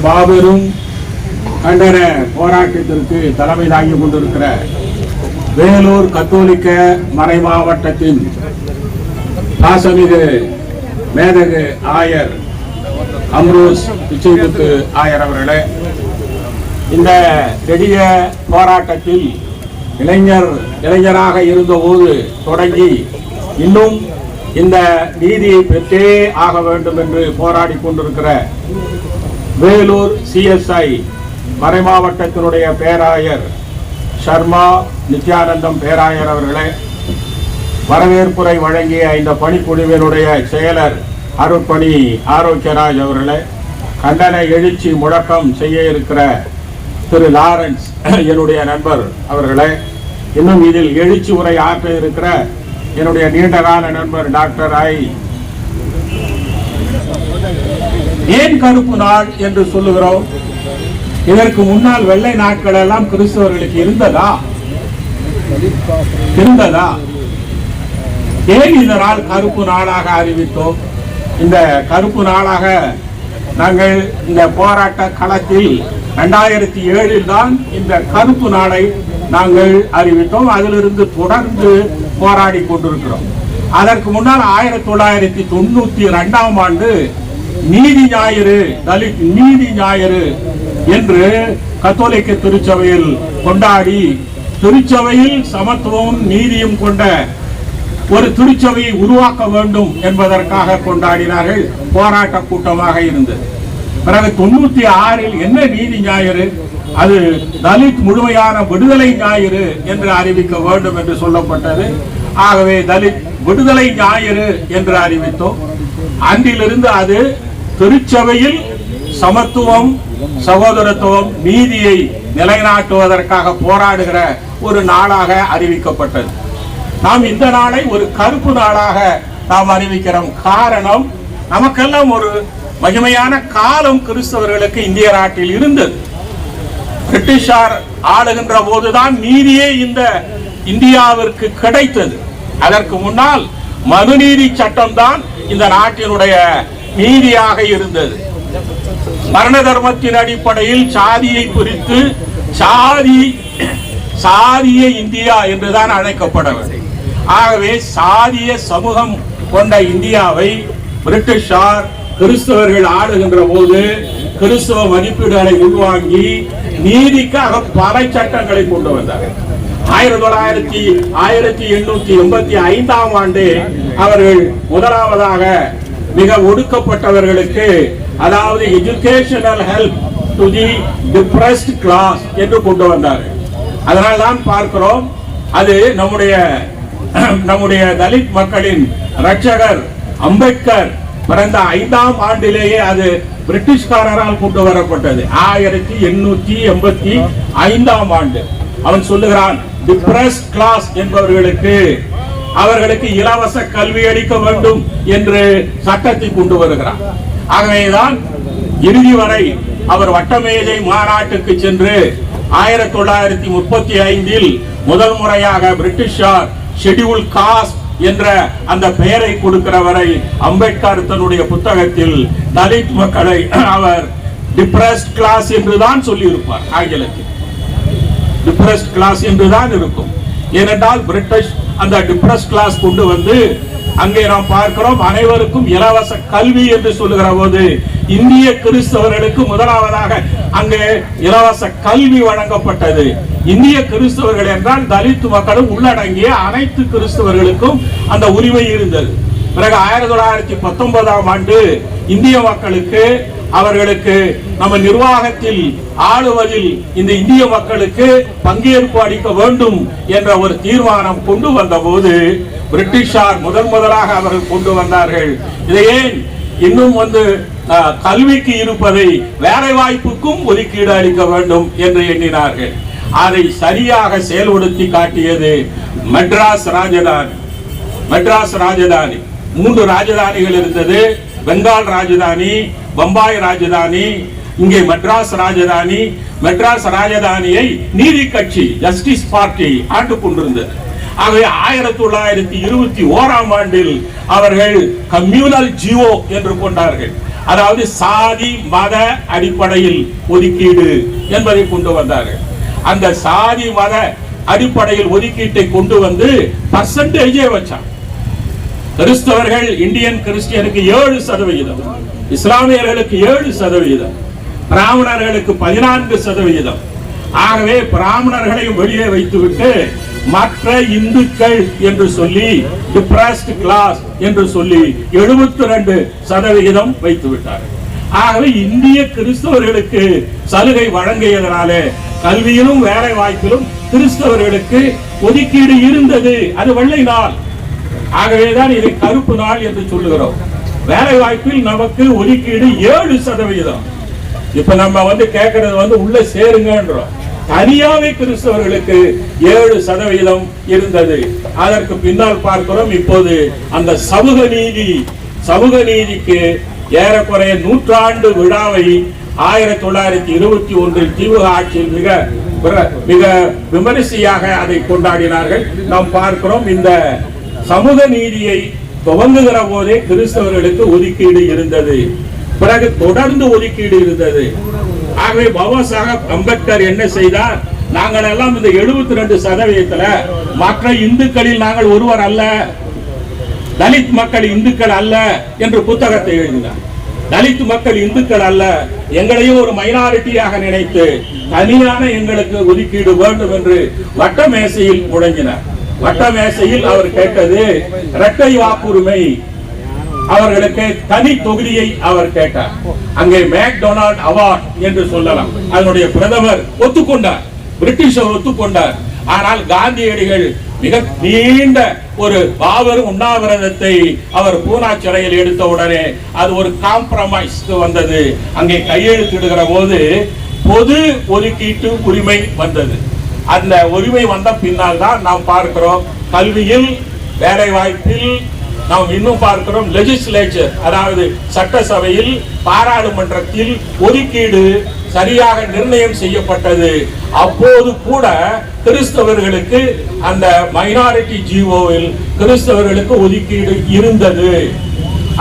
மாபெரும் கண்டன போராட்டத்திற்கு தலைமை தாங்கிக் கொண்டிருக்கிற வேலூர் கத்தோலிக்க மறைமாவட்டத்தின் பாசமிகு மேதகு ஆயர் அம்ரோஸ் பிச்சைமுத்து ஆயர் அவர்களே, இந்த நெடிய போராட்டத்தில் இளைஞராக இருந்தபோது தொடங்கி இன்னும் இந்த நீதியை பெற்றே ஆக வேண்டும் என்று போராடி கொண்டிருக்கிற வேலூர் CSI மறைமாவட்டத்தினுடைய பேராயர் சர்மா நித்யானந்தம் பேராயர் அவர்களே, வரவேற்புரை வழங்கிய இந்த பணிக்குழுவினுடைய செயலர் அருட்பணி ஆரோக்கியராஜ் அவர்களே, கண்டன எழுச்சி முழக்கம் செய்ய இருக்கிற திரு லாரன்ஸ் என்னுடைய நண்பர் அவர்களே, இன்னும் இதில் எழுச்சி உரை ஆற்ற இருக்கிற என்னுடைய நீண்டகால நண்பர் டாக்டர் ஏன் கருப்பு நாள் என்று சொல்லுகிறோம்? இதற்கு முன்னால் வெள்ளை நாட்கள் எல்லாம் கிறிஸ்தவர்களுக்கு இருந்ததா? ஏன் இந்த நாள் கருப்பு நாளாக அறிவித்தோம்? இந்த கருப்பு நாளாக நாங்கள் இந்த போராட்ட களத்தில் 2007 தான் இந்த கருப்பு நாளை நாங்கள் அறிவித்தோம். அதிலிருந்து தொடர்ந்து போராடி கொண்டிருக்கிறோம். அதற்கு முன்னால் 1992ஆம் ஆண்டு நீதி ஞாயிறு, தலித் நீதி ஞாயிறு என்று கத்தோலிக்க திருச்சபையில் கொண்டாடி, திருச்சபையில் சமத்துவம் நீதியும் கொண்ட ஒரு திருச்சபையை உருவாக்க வேண்டும் என்பதற்காக கொண்டாடினார்கள். போராட்ட கூட்டமாக இருந்தது. பிறகு 96இல் என்ன நீதி ஞாயிறு, அது தலித் முழுமையான விடுதலை ஞாயிறு என்று அறிவிக்க வேண்டும் என்று சொல்லப்பட்டது. ஆகவே தலித் விடுதலை ஞாயிறு என்று அறிவித்தோம். அன்றிலிருந்து அது திருச்சபையில் சமத்துவம், சகோதரத்துவம், நீதியை நிலைநாட்டுவதற்காக போராடுகிற ஒரு நாளாக அறிவிக்கப்பட்டது. நாம் இந்த நாளை ஒரு கருப்பு நாளாக நாம் அறிவிக்கிறோம். காரணம், நமக்கெல்லாம் ஒரு மகிமையான காலம் கிறிஸ்தவர்களுக்கு இந்திய நாட்டில் இருந்தது. பிரிட்டிஷார் ஆளுகின்ற போதுதான் நீதியே இந்த இந்தியாவிற்கு கிடைத்தது. அதற்கு முன்னால் மனுநீதி சட்டம் தான் இந்த நாட்டினுடைய நீதியாக இருந்தது. மரண தர்மத்தின் அடிப்படையில் சாதியை குறித்து சாதிய இந்தியா என்றுதான் அழைக்கப்பட வேண்டும். ஆகவே சாதிய சமூகம் கொண்ட இந்தியாவை பிரிட்டிஷார் கிறிஸ்தவர்கள் ஆளுகின்ற போது கிறிஸ்தவ மதிப்பீடுகளை உள்வாங்கி நீதிக்காக பல சட்டங்களை கொண்டு வந்தார்கள். 1885ஆம் ஆண்டு அவர்கள் முதலாவதாக மிக ஒடுக்கப்பட்டவர்களுக்கு, அதாவது educational help to the depressed class என்று கொண்டு வந்தார்கள். அதனால் தான் பார்க்கிறோம், அது நம்முடைய தலித் மக்களின் ரட்சகர் அம்பேத்கர் பிறந்த 5ஆம் ஆண்டிலேயே அது பிரிட்டிஷ்காரரால் கொண்டு வரப்பட்டது. 1885ஆம் ஆண்டு. அவன் சொல்லுகிறான், டிப்ரெஸ்ட் கிளாஸ் என்பவர்களுக்கு அவர்களுக்கு இலவச கல்வி அளிக்க வேண்டும் என்று சட்டத்தை கொண்டு வருகிறார். ஆகவேதான் இறுதி வரை அவர் வட்டமேஜை மாநாட்டுக்கு சென்று 1935இல் முதல் முறையாக பிரிட்டிஷார் ஷெட்யூல் காஸ்ட் என்ற அந்த பெயரை கொடுக்கிற வரை அம்பேத்கர் தன்னுடைய புத்தகத்தில் தலித் மக்களை அவர் டிப்ரெஸ்ட் கிளாஸ் என்றுதான் சொல்லி இருப்பார். ஆங்கிலத்தில் டிப்ரெஸ்ட் கிளாஸ் என்றுதான் இருக்கும். ஏனென்றால் பிரிட்டிஷ் அந்த டிப்ரெஸ்ட் கிளாஸ் கொண்டு வந்து அங்கே நாம் பார்க்கிறோம், அனைவருக்கும் இலவச கல்வி என்று சொல்லுகிற போது இந்திய கிறிஸ்தவர்களுக்கு முதலாவதாக அங்கே இலவச கல்வி வழங்கப்பட்டது. இந்திய கிறிஸ்தவர்கள் என்றால் தலித் மக்களும் உள்ளடங்கிய அனைத்து கிறிஸ்தவர்களுக்கும் அந்த உரிமை இருந்தது. பிறகு 1919ஆம் ஆண்டு இந்திய மக்களுக்கு, அவர்களுக்கு நம்ம நிர்வாகத்தில் ஆளுவதில் இந்த இந்திய மக்களுக்கு பங்கேற்பு அளிக்க வேண்டும் என்ற ஒரு தீர்மானம் கொண்டு வந்த போது பிரிட்டிஷார் முதலாக அவர்கள் கொண்டு வந்தார்கள். இதையே இன்னும் கல்விக்கு இருப்பதை வேலை வாய்ப்புக்கும் ஒதுக்கீடு அளிக்க வேண்டும் என்று எண்ணினார்கள். அதை சரியாக செயல்படுத்தி காட்டியது மெட்ராஸ் ராஜதானி. 3 ராஜதானிகள் இருந்தது. பெங்கால் ராஜதானி, பம்பாய் ராஜதானி, இங்கே மெட்ராஸ் ராஜதானி. மெட்ராஸ் ராஜதானியை நீதி கட்சி, ஜஸ்டிஸ் பார்ட்டி ஆண்டு கொண்டிருந்தது. ஆகவே 1921ஆம் ஆண்டில் அவர்கள் கம்யூனல் ஜியோ என்று கொண்டார்கள். அதாவது சாதி மத அடிப்படையில் ஒதுக்கீடு என்பதை கொண்டு வந்தார்கள். அந்த சாதி மத அடிப்படையில் ஒதுக்கீட்டை கொண்டு வந்து பர்சன்டேஜே வச்சான். கிறிஸ்தவர்கள் இந்தியன் கிறிஸ்டியனுக்கு 7%, இஸ்லாமியர்களுக்கு 7%, பிராமணர்களுக்கு 14%. ஆகவே பிராமணர்களையும் வெளியே வைத்துவிட்டு மற்ற இந்துக்கள் என்று சொல்லி டிப்ரஸ்ட் கிளாஸ் என்று சொல்லி 72% வைத்து விட்டார்கள். ஆகவே இந்திய கிறிஸ்தவர்களுக்கு சலுகை வழங்கியதனாலே கல்வியிலும் வேலை வாய்ப்பிலும் கிறிஸ்தவர்களுக்கு ஒதுக்கீடு இருந்தது. அது வெள்ளை நாள். ஆகவேதான் இதை கருப்பு நாள் என்று சொல்லுகிறோம். வேலை வாய்ப்பில் நமக்கு ஒதுக்கீடு 7%. இப்ப நம்ம கேட்கறது உள்ள சேருங்கன்றோம். தனியாவே கிறிஸ்தவர்களுக்கு 7% இருந்தது. அதற்கு பின்னால் பார்க்கிறோம் இப்போது அந்த சமூக நீதிக்கு ஏறக்குறைய 100 விழாவை 1921 திமுக ஆட்சியில் மிக விமரிசையாக அதை கொண்டாடினார்கள். நாம் பார்க்கிறோம் இந்த சமூக நீதியை துவங்குகிற போதே கிறிஸ்தவர்களுக்கு ஒதுக்கீடு இருந்தது. பிறகு தொடர்ந்து ஒதுக்கீடு இருந்தது. ஆகவே பாபா சாஹேப் அம்பேத்கர் என்ன செய்தார்? நாங்கள் எல்லாம் இந்த 72% மற்ற இந்துக்களில் நாங்கள் ஒருவர் அல்ல, தலித் மக்கள் இந்துக்கள் அல்ல என்று புத்தகத்தை எழுதினார். தலித் மக்கள் இந்துக்கள் அல்ல, எங்களையும் ஒரு மைனாரிட்டியாக நினைத்து தனியான எங்களுக்கு ஒதுக்கீடு வேண்டும் என்று வட்ட மேசையில் முழங்கினார். வட்ட மேசையில் அவர் கேட்டது இரட்டை வாக்குரிமை, அவர்களுக்கு தனி தொகுதியை அவர் கேட்டார். அங்கே மேக்டொனால்ட் அவார்ட் என்று சொல்லலாம். அதனுடைய பிரதமர் ஒத்துக்கொண்டார், பிரிட்டிஷர் ஒத்துக்கொண்டார். ஆனால் காந்தியடிகள் மிக நீண்ட ஒரு பாவரும் உண்ணாவிரதத்தை அவர் பூனா சிறையில் எடுத்த உடனே அது ஒரு காம்ப்ரமைஸ் வந்தது. அங்கே கையெழுத்திடுகிற போது பொது ஒதுக்கீட்டு உரிமை வந்தது. அந்த உரிமை வந்த பின்னால் தான் நாம் பார்க்கிறோம் கல்வியில், வேலை வாய்ப்பில், நாம் இன்னும் பார்க்கிறோம் லெஜிஸ்லேச்சர், அதாவது சட்டசபையில், பாராளுமன்றத்தில் ஒதுக்கீடு சரியாக நிர்ணயம் செய்யப்பட்டது. அப்போது கூட கிறிஸ்தவர்களுக்கு அந்த மைனாரிட்டி ஜிஓவில் கிறிஸ்தவர்களுக்கு ஒதுக்கீடு இருந்தது.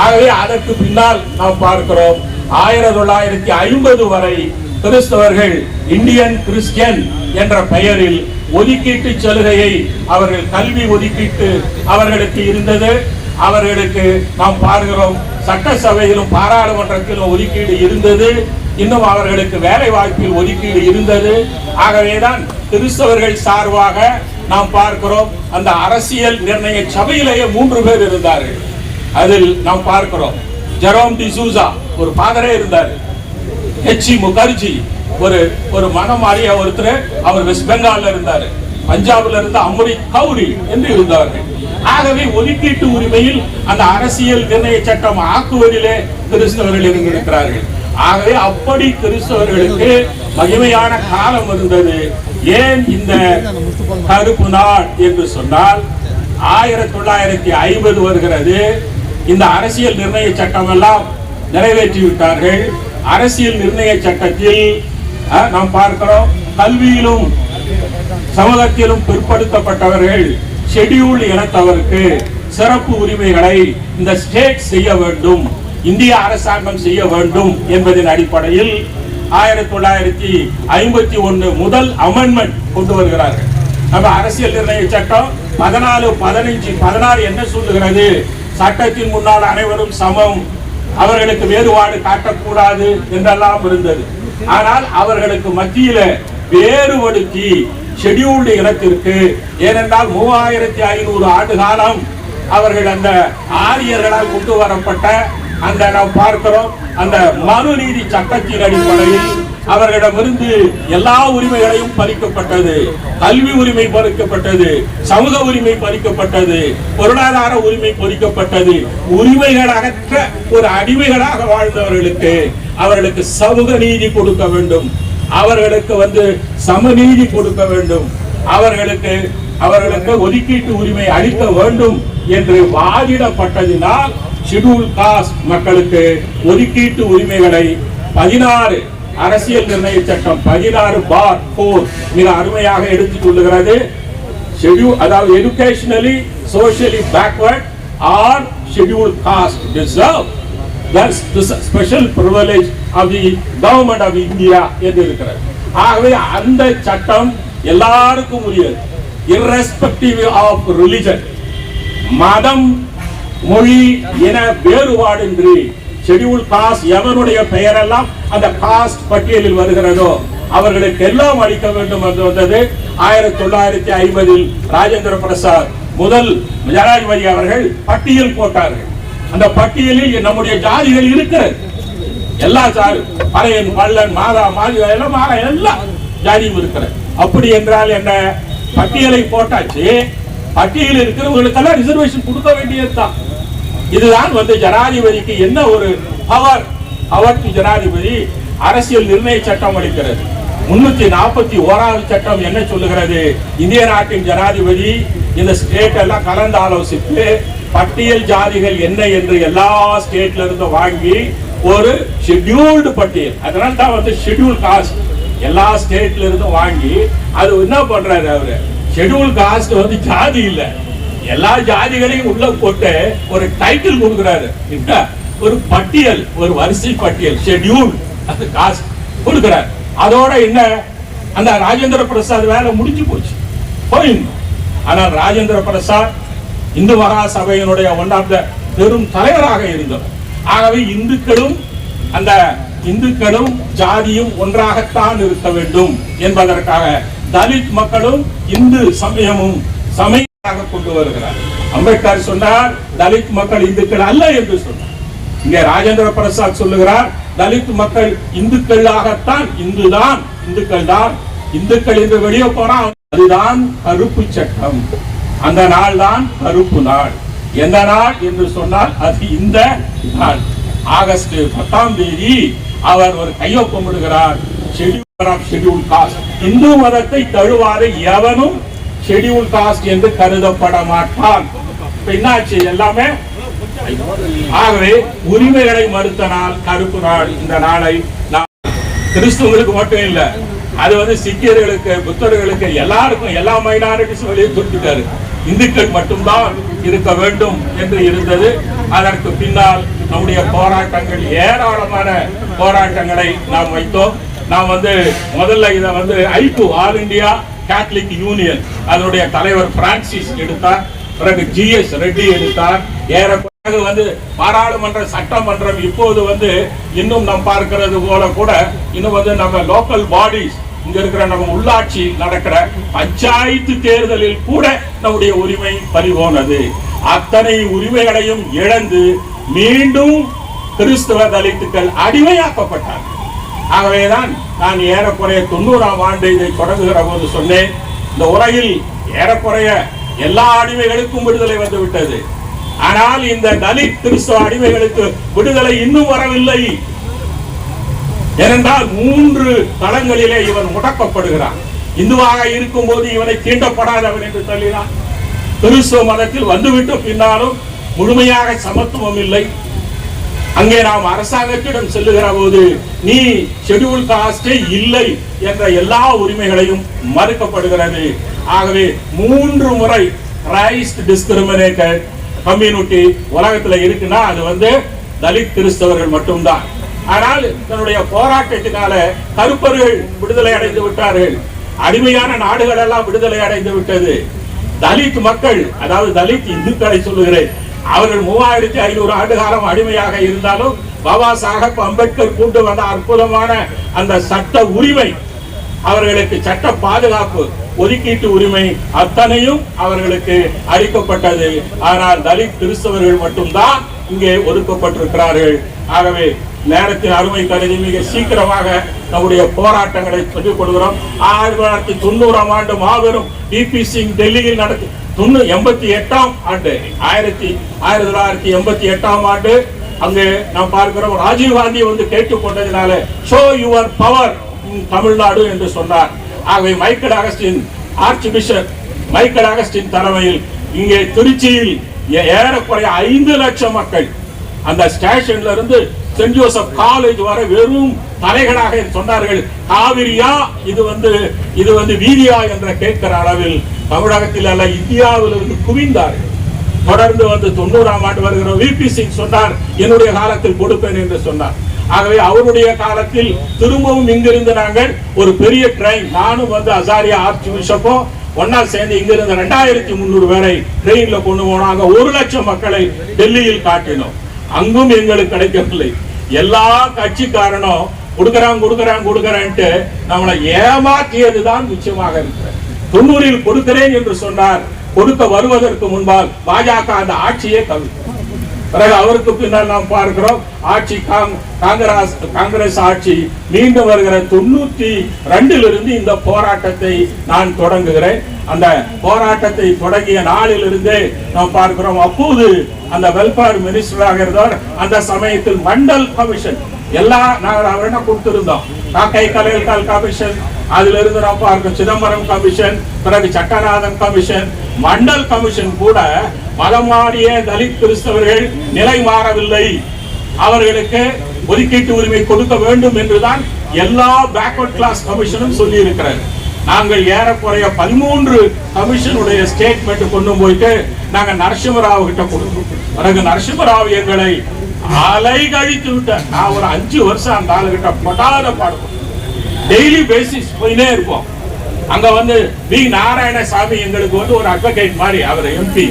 ஆகவே அதற்கு பின்னால் நாம் பார்க்கிறோம் 1950 வரை கிறிஸ்தவர்கள் இந்தியன் கிறிஸ்டியன் என்ற பெயரில் ஒதுக்கீட்டு சலுகையை அவர்கள் கல்வி ஒதுக்கீட்டு அவர்களுக்கு இருந்தது. அவர்களுக்கு நாம் பார்க்கிறோம் சட்டசபையிலும் பாராளுமன்றத்திலும் ஒதுக்கீடு இருந்தது. இன்னும் அவர்களுக்கு வேலை வாய்ப்பில் ஒதுக்கீடு இருந்தது. ஆகவேதான் கிறிஸ்தவர்கள் சார்பாக நாம் பார்க்கிறோம் அந்த அரசியல் நிர்ணய சபையிலேயே 3 பேர் இருந்தார்கள். அதில் நாம் பார்க்கிறோம் ஜெரோம் டிசூசா ஒரு ஃபாதரே இருந்தார். ஹெச்சி முகர்ஜி ஒரு மனமாறிய ஒருத்தர், அவர் வெஸ்ட் பெங்கால்ல இருந்தார். பஞ்சாப்ல இருந்து அம்ரித் கௌரி என்று இருந்தார்கள். ஆகவே ஒதுக்கீட்டு உரிமையில் அந்த அரசியல் நிர்ணய சட்டம் ஆக்குவதிலே கிறிஸ்தவர்கள் இருந்திருக்கிறார்கள். ஆகவே அப்படி கிறிஸ்தவர்களுக்கு மகிமையான காலம் இருந்தது. ஏன் இந்த கருப்பு நாள் என்று சொன்னால் 1950 வருகிறது. இந்த அரசியல் நிர்ணய சட்டம் எல்லாம் நிறைவேற்றிவிட்டார்கள். அரசியல் நிர்ணய சட்டத்தில் நாம் பார்க்கிறோம் கல்வியிலும் சமூகத்திலும் பிற்படுத்தப்பட்டவர்கள் ஷெட்யூல் இனத்தவருக்கு சிறப்பு உரிமைகளை இந்த ஸ்டேட் செய்ய வேண்டும், இந்திய அரசாங்கம் செய்ய வேண்டும் என்பதன் அடிப்படையில் 1951 முதல் அமெண்ட்மெண்ட் கொண்டு வருகிறார்கள். நம்ம அரசியல் நிர்ணய சட்டம் 14, 15, 16 என்ன சொல்லுகிறது? சட்டத்தின் முன்னால் அனைவரும் சமம், அவர்களுக்கு வேறுபாடு காட்டக்கூடாது என்றெல்லாம் இருந்தது. ஆனால் அவர்களுக்கு மத்தியில வேறுபடுத்தி ஷெட்யூல்டு இனத்திற்கு, ஏனென்றால் 3500 ஆண்டு காலம் அவர்கள் அந்த ஆரியர்களால் கொண்டு வரப்பட்ட அந்த நாம் பார்க்கிறோம் அந்த மனுநீதி சட்டத்தின் அடிப்படையில் அவர்களிடமிருந்து எல்லா உரிமைகளையும் பறிக்கப்பட்டது. கல்வி உரிமை பறிக்கப்பட்டது, சமூக உரிமை பறிக்கப்பட்டது, பொருளாதார உரிமை பறிக்கப்பட்டது. உரிமைகளற்ற ஒரு அடிமைகளாக வாழ்ந்தவர்களுக்கு அவர்களுக்கு சமூக நீதி கொடுக்க வேண்டும், அவர்களுக்கு சமநீதி கொடுக்க வேண்டும், அவர்களுக்கு ஒதுக்கீட்டு உரிமை அளிக்க வேண்டும் என்று வாதிடப்பட்டதினால் ஷெட்யூல் காஸ்ட் மக்களுக்கு ஒதுக்கீட்டு உரிமைகளை 16 அரசியல் நிர்ணய சட்டம் 16/4 மிக அருமையாக எடுத்துக் கொள்ளுகிறது. ஷெட்யூல், அதாவது educationally socially backward or scheduled caste deserve That's the special privilege of the government of India என்று இருக்கிறது. ஆகவே அந்த சட்டம் எல்லாருக்கும் உரியது, irrespective of religion. மதம், மொழி, இன வேறுபாடின்றி ஷெட்யூல் காஸ்ட் எவனுடைய பெயரெல்லாம் அந்த காஸ்ட் பட்டியலில் வருகிறதோ அவர்களுக்கு எல்லாம் அளிக்க வேண்டும் என்று வந்தது 1950 ராஜேந்திர பிரசாத் முதல் ஜனாதிபதி அவர்கள் பட்டியல் போட்டார்கள். அந்த பட்டியலில் நம்முடைய ஜாதிகள் இருக்கிறது, எல்லா ஜாதி, பறையன், வள்ளன், மாதா, மாதி எல்லா ஜாதியும் இருக்கிறது. அப்படி என்றால் என்ன, பட்டியலை போட்டாச்சு, பட்டியலில் இருக்கிறவங்களுக்கெல்லாம் ரிசர்வேஷன் கொடுக்க வேண்டியதுதான். இதுதான் ஜனாதிபதிக்கு என்ன ஒரு பவர் ஜனாதிபதி அரசியல் நிர்ணய சட்டம் அளிக்கிறது. 341வது சட்டம் என்ன சொல்லுகிறது, இந்திய நாட்டின் ஜனாதிபதி இந்த ஸ்டேட் எல்லாம் கலந்து ஆலோசித்து பட்டியல் ஜாதிகள் என்ன என்று எல்லா ஸ்டேட்ல இருந்து வாங்கி ஒரு ஷெட்யூல்டு பட்டியல், அதனால தான் ஷெட்யூல் காஸ்ட் எல்லா ஸ்டேட்ல இருந்து வாங்கி அது என்ன பண்றாரு அவரு, ஷெட்யூல் காஸ்ட் ஜாதி இல்ல, எல்லா ஜாதிகளையும் உள்ள போட்டு ஒரு டைட்டில் கொடுக்கிறாரு, ஒரு பட்டியல், ஒரு வரிசை பட்டியல், ஷெட்யூல் அது காஸ்ட் கொடுக்கிறார். அதோட என்ன, அந்த ராஜேந்திர பிரசாத் வேலை முடிஞ்சு போச்சு, போயிடும். ஆனால் ராஜேந்திர பிரசாத் இந்து மகா சபையினுடைய ஒன் ஆஃப் த பெரும் தலைவராக இருந்தவர். ஆகவே இந்துக்களும் ஜாதியும் ஒன்றாகத்தான் இருக்க வேண்டும் என்பதற்காக தலித் மக்களும் இந்து சமயமும் சமயமாக கொண்டு வருகிறார். அம்பேத்கர் சொன்னார் தலித் மக்கள் இந்துக்கள் அல்ல என்று சொன்னார். இங்கே ராஜேந்திர பிரசாத் சொல்லுகிறார் தலித் மக்கள் இந்துக்களாகத்தான், இந்துக்கள் என்று வெளியே போனால் அதுதான் கருப்பு சட்டம். அந்த நாள் தான் கருப்பு நாள். எந்த நாள் என்று சொன்னால் அது இந்த நாள். ஆகஸ்ட் 10ஆம் தேதி அவர் ஒரு கையொப்பமிடுகிறார், ஷெட்யூல் காஸ்ட். இந்து மதத்தை தழுவாத எவனும் ஷெட்யூல் காஸ்ட் என்று கருதப்பட மாட்டான். என்னாச்சு எல்லாமே. ஆகவே உரிமைகளை மறுத்த நாள் கருப்பு நாள். இந்த நாளை கிறிஸ்துவங்களுக்கு மட்டும் இல்ல, அது சிக்கியர்களுக்கு, புத்தர்களுக்கு, எல்லாருக்கும், எல்லா மைனாரிட்டிஸும் வெளியே துண்டித்தாரு. இந்துக்கள் மட்டும்தான் இருக்க வேண்டும் என்று இருந்தது. அதற்கு பின்னால் நம்முடைய போராட்டங்கள், ஏராளமான போராட்டங்களை நாம் வைத்தோம். நாம் முதல்ல இதை ஐபு, ஆல் இந்தியா கேத்தலிக் யூனியன், அதனுடைய தலைவர் பிரான்சிஸ் எடுத்தார். பிறகு GS ரெட்டி எடுத்தார். பாராளுமன்ற சட்டமன்றம் இப்போது இன்னும் நாம் பார்க்கிறது போல கூட இன்னும் நம்ம லோக்கல் பாடிஸ், இங்க இருக்கிற நம்ம உள்ளாட்சி நடக்கிற பஞ்சாயத்து தேர்தலில் கூட நம்முடைய உரிமை பறிபோனது. அத்தனை உரிமைகளையும் இழந்து மீண்டும் கிறிஸ்தவ தலித்துக்கள் அடிமையாக்கப்பட்டார். ஆகவேதான் நான் ஏறக்குறைய 90ஆம் ஆண்டு இதை தொடங்குகிற போது சொன்னேன், இந்த உலகில் ஏறக்குறைய எல்லா அடிமைகளுக்கும் விடுதலை வந்துவிட்டது. ஆனால் இந்த தலித் கிறிஸ்தவ அடிமைகளுக்கு விடுதலை இன்னும் வரவில்லை. ஏனென்றால் 3 தளங்களிலே இவன் முடக்கப்படுகிறான். இந்துவாக இருக்கும் போது இவனை தீண்டப்படாதவன் என்று சொல்லினான். கிறிஸ்தவ மதத்தில் வந்துவிட்ட பின்னாலும் முழுமையாக சமத்துவம் இல்லை. அங்கே நாம் அரசாங்கத்திடம் செல்லுகிற போது நீ ஷெட்யூல் காஸ்டே இல்லை என்ற எல்லா உரிமைகளையும் மறுக்கப்படுகிறது. ஆகவே 3 முறை ரைஸ்ட் டிஸ்கிரிமினேட்டட் கம்யூனிட்டி உலகத்துல இருக்குன்னா அது தலித் கிறிஸ்தவர்கள் மட்டும்தான். ஆனால் தன்னுடைய போராட்டத்தினால கருப்பர்கள் விடுதலை அடைந்து விட்டார்கள். அடிமையான நாடுகள் எல்லாம் விடுதலை அடைந்து விட்டது. தலித் மக்கள், அதாவது தலித் இந்துக்களை சொல்லுகிறேன், அவர்கள் 3500 ஆண்டு காலம் அடிமையாக இருந்தாலும் பாபா சாஹேப் அம்பேத்கர் கொண்டு வந்த அற்புதமான அந்த சட்ட உரிமை, அவர்களுக்கு சட்ட பாதுகாப்பு, ஒதுக்கீட்டு உரிமை அத்தனையும் அவர்களுக்கு அளிக்கப்பட்டது. ஆனால் தலித் கிறிஸ்தவர்கள் மட்டும்தான் இங்கே ஒதுக்கப்பட்டிருக்கிறார்கள். ஆகவே நேரத்தின் அருமை கருதி மிக சீக்கிரமாக நம்முடைய போராட்டங்களை சொல்லிக் கொடுக்கிறோம். 1990ஆம் ஆண்டு மாபெரும் டிபி சிங் டெல்லியில் நடத்தி 1988ஆம் ஆண்டு 1988ஆம் ஆண்டு அங்கு நாம் பார்க்கிறோம், ராஜீவ் காந்தி கேட்டுக்கொண்டதினால ஷோ யுவர் பவர் தமிழ்நாடு என்று சொன்னார். ஆகவே Michael Augustine, arch bishop Michael Augustine தலைமையில் இங்கே திருச்சியில் ஏறக்குறைய 5 லட்சம் மக்கள் அந்த ஸ்டேஷன்ல இருந்து சென்ட் ஜோசப் காலேஜ் வரை வெறும் தலைகளாக சொன்னார்கள், காவிரியா இது வீதியா என்ற கேட்கிற அளவில் தமிழகத்தில் அல்ல இந்தியாவில் இருந்து குவிந்தார்கள். தொடர்ந்து வந்து 90ஆம் ஆண்டு வருகிற விபி சிங் சொன்னார் என்னுடைய காலத்தில் கொடுப்பேன் என்று சொன்னார். ஆகவே அவருடைய காலத்தில் திரும்பவும் இங்கிருந்து நாங்கள் ஒரு பெரிய ட்ரெயின், நானும் வந்து அசாரியா ஆர்ச் பிஷப்போ ஒன்னா சேர்ந்து இங்கிருந்து 2300 பேரை ட்ரெயின்ல கொண்டு போனாங்க. 1,00,000 மக்களை டெல்லியில் காட்டினோம். அங்கும் எங்களுக்கு கிடைக்கவில்லை. எல்லா கட்சிக்காரனும் கொடுக்கறான்ட்டு நம்மளை ஏமாற்றியதுதான் நிச்சயமாக இருக்கிறது. 90இல் கொடுக்கிறேன் என்று சொன்னார். கொடுக்க வருவதற்கு முன்பால் பாஜக அந்த ஆட்சியே கவிழ்த்தது. பிறகு அவருக்கு பின்னால் நாம் பார்க்கிறோம் ஆட்சி காங்கிரஸ் ஆட்சி மீண்டும் வருகிற 92 இந்த போராட்டத்தை நான் தொடங்குகிறேன். அந்த போராட்டத்தை தொடங்கிய நாளிலிருந்தே நாம் பார்க்கிறோம். அப்போது அந்த வெல்ஃபேர் மினிஸ்டராக இருந்தார். அந்த சமயத்தில் மண்டல் கமிஷன் எல்லாம் நாங்கள் அவர் என்ன கொடுத்திருந்தோம், காக்கை கலையல்கால் கமிஷன், அதுல இருந்து நாம் பார்க்கிறோம் சிதம்பரம் கமிஷன், பிறகு சட்டநாதன் கமிஷன், மண்டல் கமிஷன் கூட மதம் மாறிய தலித் கிறிஸ்தவர்கள் நிலை மாறவில்லை, அவர்களுக்கு ஒதுக்கீட்டு உரிமை கொடுக்க வேண்டும் என்றுதான் எல்லா பேக்வர்ட் கிளாஸ் கமிஷனும் சொல்லி இருக்கிறார். நாங்கள் ஏறக்குறைய 13 கமிஷனுடைய ஸ்டேட்மெண்ட் கொண்டு போயிட்டு நாங்க நரசிம்மராவ் கிட்ட கொடுத்தோம். பிறகு நரசிம்மராவ் எங்களை அலை கழித்து விட்டார். நான் ஒரு 5 வருஷம் அந்த ஆளுகிட்ட படாத பாடுவோம். டெய்லி பேசிஸ் போயினே இருப்போம். அங்க வந்து வி நாராயணசாமி எங்களுக்கு வந்து ஒரு அட்வொகேட் மாதிரி, அவர் எம்பி,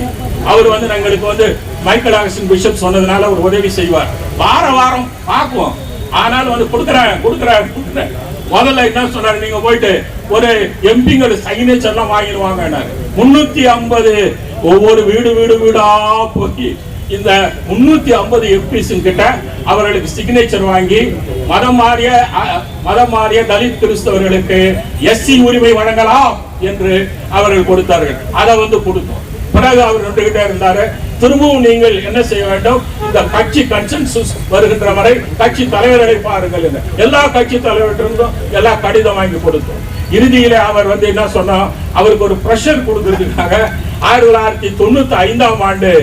அவர் வந்து எங்களுக்கு வந்து மைக்கேல் ஆகஸ்டின் பிஷப் சொன்னதுனால ஒரு உதவி செய்வார். வாரம் பார்க்குவோம். ஆனாலும் வந்து கொடுக்குறேன். முதல்ல என்ன சொன்னாரு, நீங்க போயிட்டு ஒரு எம்பிங்களோட சைனேச்சர் எல்லாம் வாங்கிடுவாங்க. 350 ஒவ்வொரு வீடா போய் இந்த 350 எம்பிஸ் கிட்ட அவர்களுக்கு சிக்னேச்சர் வாங்கி மதம் மாறிய தலித் கிறிஸ்தவர்களுக்கு எஸ்சி உரிமை வழங்கலாம் என்று அவர்கள் கொடுத்தார்கள். அதை வந்து கொடுத்தோம். பிறகு அவர் நின்றுகிட்டே இருந்தாரு. திரும்பவும் நீங்கள் என்ன செய்ய வேண்டும், இந்த கட்சி கன்சென்சஸ் வருகின்ற வரை கட்சி தலைவர்களை பாருங்கள். எல்லா கட்சி தலைவர்களிடம் எல்லா கடிதம் வாங்கி கொடுத்தோம். இறுதியிலே அவர் வந்து என்ன சொன்னா, அவருக்கு ஒரு பிரஷர் கொடுக்கிறதுக்காக 1995ஆம் ஆண்டு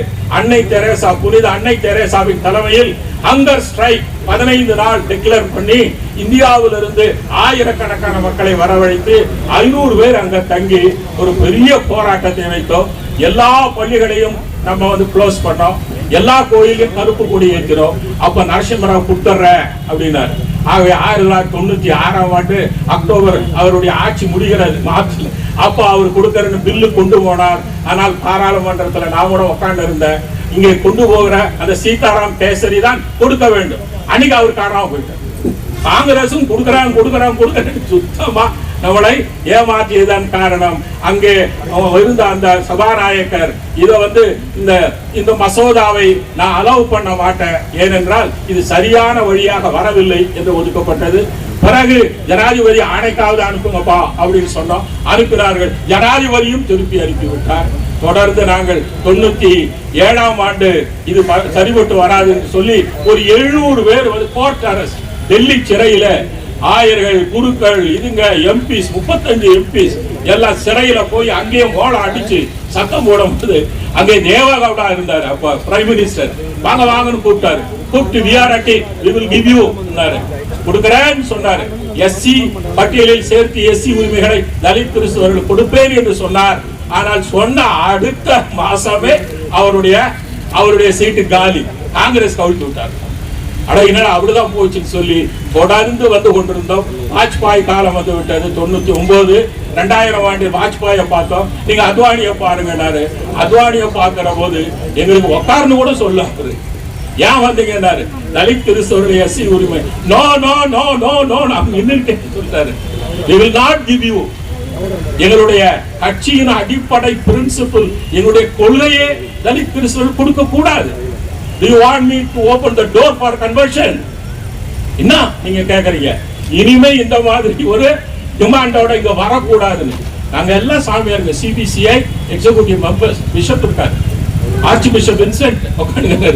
புனித அன்னை தெரேசாவின் தலைமையில் ஹங்கர் ஸ்ட்ரைக் 15 நாள் டிக்ளேர் பண்ணி இந்தியாவிலிருந்து ஆயிரக்கணக்கான மக்களை வரவழைத்து 500 பேர் அங்க தங்கி ஒரு பெரிய போராட்டத்தை வைத்தோம். எல்லா பள்ளிகளையும் நம்ம வந்து க்ளோஸ் பண்ணோம். எல்லா கோயிலையும் கருப்பு கொடி ஏற்றினோம். அப்ப நரசிம்மராவ் கொடுத்துற அப்படின்னாரு. ஆகவே 1996ஆம் ஆண்டு அக்டோபர் அவருடைய ஆட்சி முடிகிறது மார்ச்ல. அப்ப அவர் கொடுக்கறன்னு பில்லு கொண்டு போனார். ஆனால் பாராளுமன்றத்தில் நான் கூட உட்கார்ந்து இருந்தேன். இங்கே கொண்டு போகிற அந்த சீதாராம் கேசரி தான் கொடுக்க வேண்டும். அன்னைக்கு அவர் காரணமா போயிட்டார். காங்கிரசும் கொடுக்கறாங்க சுத்தமா நம்மளை ஏமாற்றியதான் காரணம். அங்கே இருந்த அந்த சபாநாயகர் இதை வந்து இந்த மசோதாவை நான் அலோவ் பண்ண மாட்டேன், ஏனென்றால் இது சரியான வழியாக வரவில்லை என்று ஒதுக்கப்பட்டது. பிறகு ஜனாதிபதி ஆணைக்காவது அனுப்புங்கப்பா அப்படின்னு சொன்னோம். அனுப்பினார்கள். ஜனாதிபதியும் திருப்பி அனுப்பிவிட்டார். தொடர்ந்து நாங்கள் 97ஆம் ஆண்டு இது சரிபட்டு வராது என்று சொல்லி ஒரு 700 பேர் வந்து கோர்ட் அரெஸ்ட், டெல்லி சிறையில ஆயர்கள், குருக்கள், இதுங்க எம்பிஸ் 35 எம்பிஸ் எல்லாம் சிறையில போய் அங்கேயும் கோலம் அடிச்சு சத்தம் போடும்போது அங்கே தேவகவுடா இருந்தாரு. அப்ப பிரைம் மினிஸ்டர் வாங்கன்னு கூப்பிட்டாரு. கூப்பிட்டு we will give you கொடுக்கிறேன்னு சொன்னாரு. எஸ்சி பட்டியலில் சேர்த்து எஸ்சி உரிமைகளை தலித் கிறிஸ்தவர்கள் கொடுப்பேன் என்று சொன்னார். ஆனால் சொன்ன அடுத்த மாசமே அவருடைய சீட்டு காலி, காங்கிரஸ் கவிழ்த்து விட்டார். அப்படிதான் போச்சுன்னு சொல்லி தொடர்ந்து வந்து கொண்டிருந்தோம். வாஜ்பாய் காலம் வந்து விட்டது. 99 2000 ஆண்டு வாஜ்பாயை பார்த்தோம். நீங்க அத்வானியை பாருங்கன்னாரு. அத்வானியை பார்க்கிற போது எங்களுக்கு உட்கார்ந்து கூட சொல்லாரு. ஏன் வந்தீங்கன்னாரு, தலித் கிறிஸ்தவருடைய எஸ்சி உரிமை. No no no no no நான் நின்றுட்டே சொல்றாரு. we will not give you. எங்களுடைய கட்சியின் அடிப்படை பிரின்சிபிள், எங்களுடைய கொள்கையே தலித் கிறிஸ்தவர்கள் கொடுக்க கூடாது. Do you want me to open the door for conversion? என்ன நீங்க கேக்குறீங்க? இனிமே இந்த மாதிரி ஒரு டிமாண்டோட இங்க வரக்கூடாதுன்னு நாங்க எல்லாம் சாமியாருங்க, சிபிசிஐ எக்ஸிகியூட்டிவ் மெம்பர்ஸ், பிஷப் இருக்காரு, ஆர்ச் பிஷப் வின்சென்ட் உட்கார்ந்து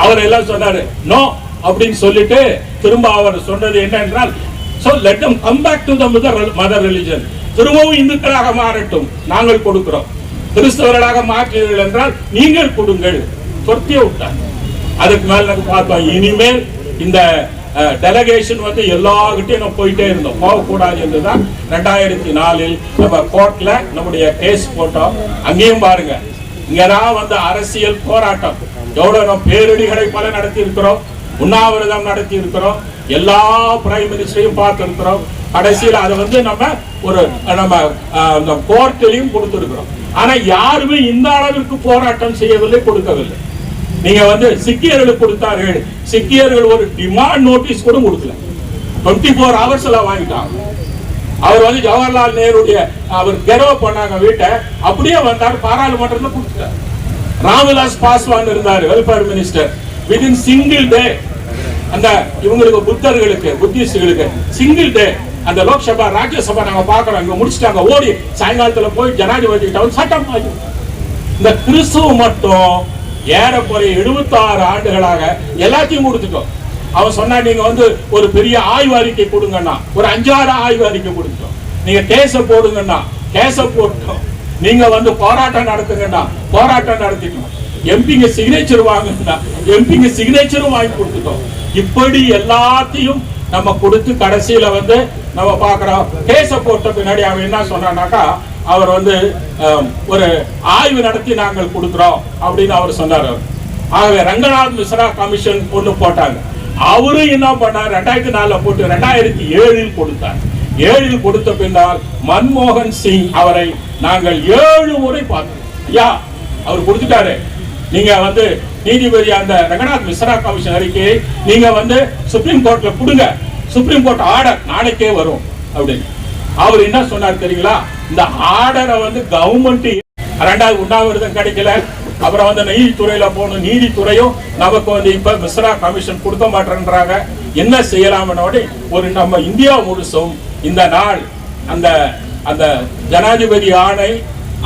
அவர் எல்லாம் சொன்னாரு நோ அப்படின்னு சொல்லிட்டு திரும்ப அவர் சொன்னது என்ன என்றால், so let them come back to the mother religion. திரும்பவும் இந்துக்களாக மாறட்டும், நாங்கள் கொடுக்கிறோம். கிறிஸ்தவர்களாக மாற்றீர்கள் என்றால் நீங்கள் கொடுங்கள். சொர்த்திய விட்டார். அதுக்கு மேல நாங்க பார்த்தோம், இனிமேல் இந்த டெலிகேஷன் வந்து எல்லார்கிட்டையும் போயிட்டே இருந்தோம், போகக்கூடாது என்றுதான் 2004 நம்ம கோர்ட்ல நம்முடைய கேஸ் போட்டோம். அங்கேயும் பாருங்க இங்கதான் வந்து அரசியல் போராட்டம். எவ்வளவு நம்ம பேரணிகளை பல நடத்தி இருக்கிறோம், உண்ணாவிரதம் நடத்தி இருக்கிறோம், எல்லா பிரைம் மினிஸ்டரையும் பார்த்து இருக்கிறோம். கடைசியில் அதை வந்து நம்ம கோர்ட்டிலையும் கொடுத்திருக்கிறோம். ஆனா யாருமே இந்த அளவிற்கு போராட்டம் செய்யவில்லை, கொடுக்கவில்லை. நீங்க வந்து சிக்கியர்களுக்கு கொடுத்தார்கள், சிக்கியர்கள் ஒரு டிமாண்ட் நோட்டீஸ் கூட கொடுக்கல, 24 ஹவர்ஸ்ல வாங்கிட்டாங்க. அவர் வந்து ஜவஹர்லால் நேருடைய அவர் கெரோ பண்ணாங்க வீட்டை, அப்படியே வந்தார், பாராளுமன்றத்தில் கொடுத்துட்டார். ராம்விலாஸ் பாஸ்வான் இருந்தார் welfare minister, within single day அந்த இவங்களுக்கு புத்தர்களுக்கு புத்திஸ்டுகளுக்கு சிங்கிள் டே அந்த லோக்சபா ராஜ்யசபா நாங்க பாக்குறோம், இங்க முடிச்சுட்டாங்க, ஓடி சாயங்காலத்துல போய் ஜனாதிபதி கிட்ட சட்டம் ஆகி. இந்த கிறிஸ்துவ மட்டும் ஏறக்குறைய 76 ஆண்டுகளாக எல்லாத்தையும் கொடுத்துட்டோம். அவன் சொன்னா நீங்க வந்து ஒரு பெரிய ஆய்வு அறிக்கை கொடுங்கன்னா ஒரு 5-6 ஆய்வு அறிக்கை கொடுத்துட்டோம். நீங்க கேஸ போடுங்கன்னா கேஸ போட்டோம். நீங்க வந்து போராட்டம் நடத்துங்கன்னா போராட்டம் நடத்திட்டோம். எம்பிங்க சிக்னேச்சர் வாங்குன்னா எம்பிங்க சிக்னேச்சரும் வாங்கி கொடுத்துட்டோம். இப்படி எல்லாத்தையும் நம்ம கொடுத்து கடைசியில வந்து நம்ம பாக்குறோம். கேஸ போட்ட பின்னாடி அவன் என்ன சொன்னானாக்கா, அவர் வந்து ஒரு ஆய்வு நடத்தி நாங்கள் கொடுக்கிறோம் அப்படின்னு அவர் சொன்னார். ஆகவே ரங்கநாத் மிஸ்ரா கமிஷன் ஒண்ணு போட்டாங்க. அவரும் என்ன பண்ணார், 2004 போட்டு 2007 கொடுத்தார். 7 கொடுத்த பின்னால் மன்மோகன் சிங் அவரை நாங்கள் 7 முறை பார்த்தோம். ஐயா அவர் கொடுத்துட்டாரு, நீங்க வந்து நீதிபதி அந்த ரங்கநாத் மிஸ்ரா கமிஷன் அறிக்கையை நீங்க வந்து சுப்ரீம் கோர்ட்ல கொடுங்க, சுப்ரீம் கோர்ட் ஆர்டர் நாளைக்கே வரும் அப்படின்னு. அவர் என்ன சொன்னார் தெரியுங்களா, இந்த ஆர்டரை வந்து கவர்மெண்ட் 2வது உண்ணாவிரதம் கிடைக்கல, அப்புறம் வந்து நீதித்துறையில போகணும், நீதித்துறையும் நமக்கு வந்து இப்ப மிஸ்ரா கமிஷன் கொடுக்க மாட்டேன்றாங்க, என்ன செய்யலாம்னு ஒரு நம்ம இந்தியா முழுசும் இந்த நாள் அந்த அந்த ஜனாதிபதி ஆணை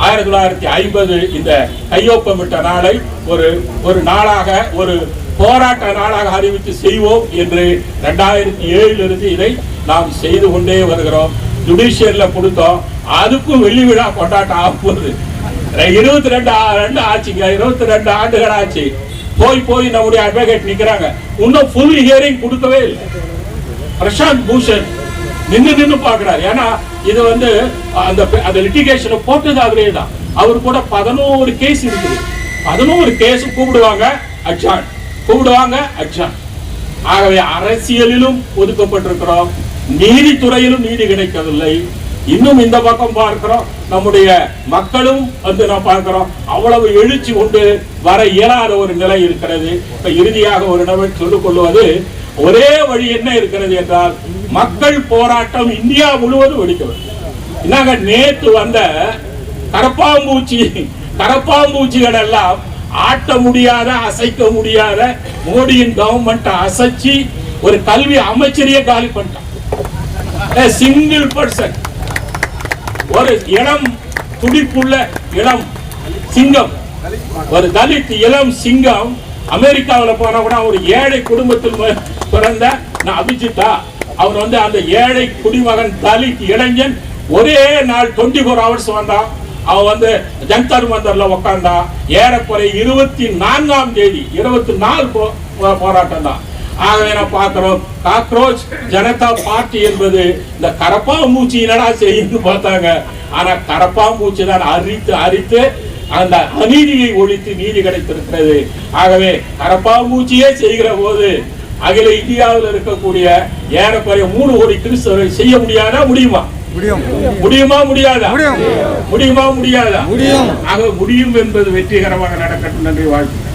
1950 இந்த கையொப்பமிட்ட நாளை ஒரு நாளாக ஒரு போராட்ட நாளாக அறிவித்து செய்வோம் என்று 2007 இருந்து இதை நாம் செய்து கொண்டே வருகிறோம். ஜுடிஷியர்ல கொடுத்தோம், அதுக்கும் வெள்ளி விழா கொண்டாட்டம் ஆகுது. 22 ஆச்சுங்க, 22 ஆண்டுகள் ஆச்சு. போய் நம்முடைய அட்வொகேட் நிக்கிறாங்க, இன்னும் ஃபுல் ஹியரிங் கொடுக்கவே இல்லை. பிரசாந்த் பூஷன் நின்னு பாக்குறாரு. ஏன்னா இது வந்து அந்த லிட்டிகேஷன் போட்டது அவரே தான். அவர் கூட 11 கேஸ் இருக்குது. 11 கேஸ் கூப்பிடுவாங்க அட்ஜான், கூப்பிடுவாங்க அட்ஜான். ஆகவே அரசியலிலும் ஒதுக்கப்பட்டிருக்கிறோம், நீதித்துறையிலும் நீதி கிடைக்கவில்லை. இன்னும் இந்த பக்கம் பார்க்கிறோம், நம்முடைய மக்களும் வந்து நாம் பார்க்கிறோம் அவ்வளவு எழுச்சி கொண்டு வர இயலாத ஒரு நிலை இருக்கிறது. இப்ப இறுதியாக ஒரு நபர் சொல்லிக் கொள்வது, ஒரே வழி என்ன இருக்கிறது என்றால் மக்கள் போராட்டம் இந்தியா முழுவதும் வெடிக்கிறது. என்னங்க, நேற்று வந்த கரப்பாம்பூச்சிகள் எல்லாம் ஆட்ட முடியாத அசைக்க முடியாத மோடியின் கவர்மெண்ட் அசைச்சு ஒரு கல்வி அமைச்சரையே காலி பண்ணிட்டான். சிங்கிள் பர்சன், ஒரு இளம் துடிப்புள்ள இளம் சிங்கம், ஒரு தலித் இளம் சிங்கம் அமெரிக்காவில் போன கூட ஒரு ஏழை குடும்பத்தில் பிறந்த அபிஜித்தா, அவர் வந்து அந்த ஏழை குடிமகன் தலித் இளைஞன் ஒரே நாள் 24 ஹவர்ஸ் வந்தான். அவன் வந்து ஜந்தர் மந்தர்ல உட்கார்ந்தா. ஏறக்குறை 24ஆம் தேதி 24 போராட்டம் தான். ஆகவே நான் பார்க்கிறோம், காக்ரோச் ஜனதா பார்ட்டி என்பது இந்த கரப்பாம்பூச்சி என்னடா செய்யுன்னு பார்த்தாங்க. ஆனா கரப்பாம்பூச்சி தான் அரித்து அந்த அநீதியை ஒழித்து நீதி கிடைத்திருக்கிறது. ஆகவே கரப்பாம்பூச்சியே செய்கிற போது அகில இந்தியாவில் இருக்கக்கூடிய ஏறக்குறைய 3 கோடி கிறிஸ்தவர்கள் செய்ய முடியாதா? முடியுமா? முடியுமா? முடியாதா? முடியுமா? முடியாதா? ஆக முடியும் என்பது வெற்றிகரமாக நடக்கட்டும். நன்றி, வாழ்த்து.